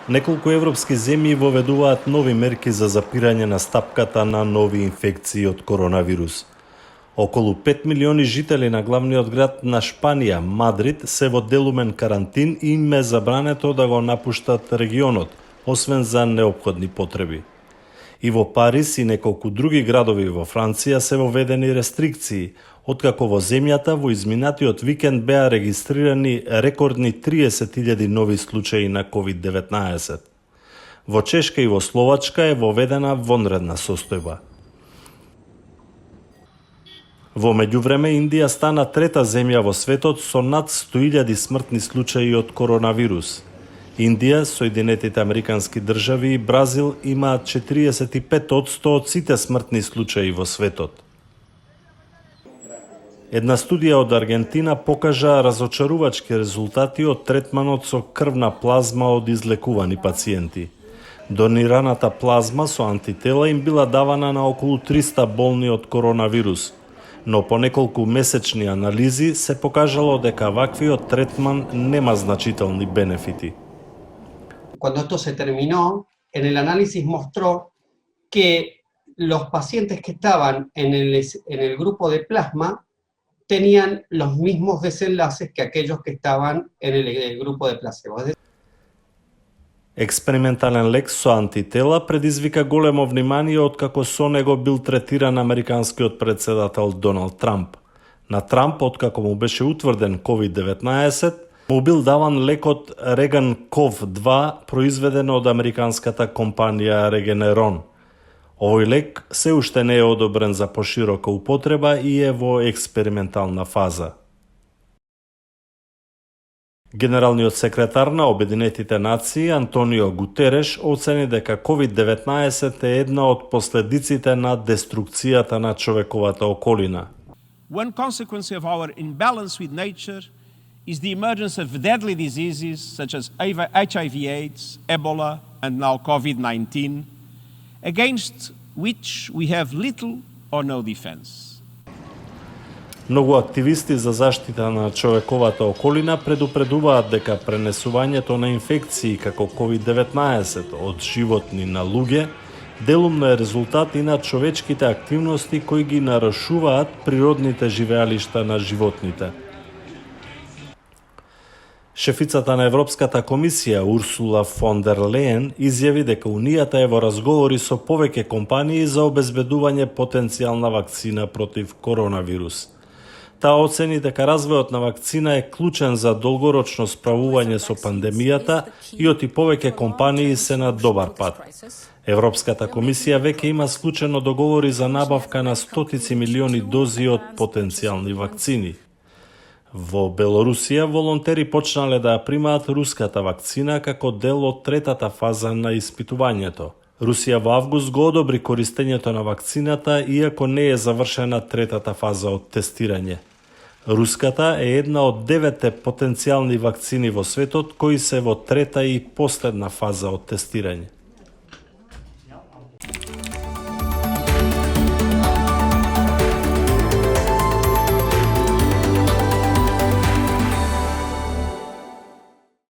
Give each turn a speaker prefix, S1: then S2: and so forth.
S1: Неколку европски земји воведуваат нови мерки за запирање на стапката на нови инфекции од коронавирус. Околу 5 милиони жители на главниот град на Шпанија, Мадрид, се во делумен карантин и им е забрането да го напуштат регионот, освен за неопходни потреби. И во Париз и неколку други градови во Франција се воведени рестрикции, откако во земјата во изминатиот викенд беа регистрирани рекордни 30.000 нови случаи на COVID-19. Во Чешка и во Словачка е воведена вонредна состојба. Во меѓувреме, Индија стана трета земја во светот со над 100.000 смртни случаи од коронавирус. Индија, Соединетите Американски држави и Бразил имаат 45% од сите смртни случаи во светот. Една студија од Аргентина покажа разочарувачки резултати од третманот со крвна плазма од излекувани пациенти. Донираната плазма со антитела им била давана на околу 300 болни од коронавирус, но по неколку месечни анализи се покажало дека ваквиот третман нема значителни бенефити.
S2: Cuando esto se terminó, en el análisis mostró que los pacientes que estaban en el grupo de plasma tenían los mismos desenlaces que aquellos que estaban en el grupo de placebo.
S1: Експериментален лек со антитела предизвика големо внимание откако со него бил третиран американскиот председател Доналд Трамп. На Трамп, откако му беше утврден COVID-19, му бил даван лекот Regenkov-2, произведен од американската компанија Regeneron. Овој лек се уште не е одобрен за поширока употреба и е во експериментална фаза. Генералниот секретар на Обединетите нации Антонио Гутереш оцени дека COVID-19 е една од последиците на деструкцијата на човековата околина.
S3: One consequence of our imbalance with nature is the emergence of deadly diseases such as HIV/AIDS, Ebola, and now COVID-19, against which we have little or no defense.
S1: Многу активисти за заштита на човековата околина предупредуваат дека пренесувањето на инфекции како COVID-19 од животни на луѓе делумно е резултат и на човечките активности кои ги нарушуваат природните живеалишта на животните. Шефицата на Европската комисија Урсула фон дер Лејен изјави дека Унијата е во разговори со повеќе компании за обезбедување потенцијална вакцина против коронавирус. Таа оцени дека развојот на вакцина е клучен за долгорочно справување со пандемијата и оти повеќе компании се на добар пат. Европската комисија веќе има склучено договори за набавка на стотици милиони дози од потенцијални вакцини. Во Белорусија волонтери почнале да ја примаат руската вакцина како дел од третата фаза на испитувањето. Русија во август го одобри користењето на вакцината, иако не е завршена третата фаза од тестирање. Руската е една од 9 потенцијални вакцини во светот кои се во трета и последна фаза од тестирање.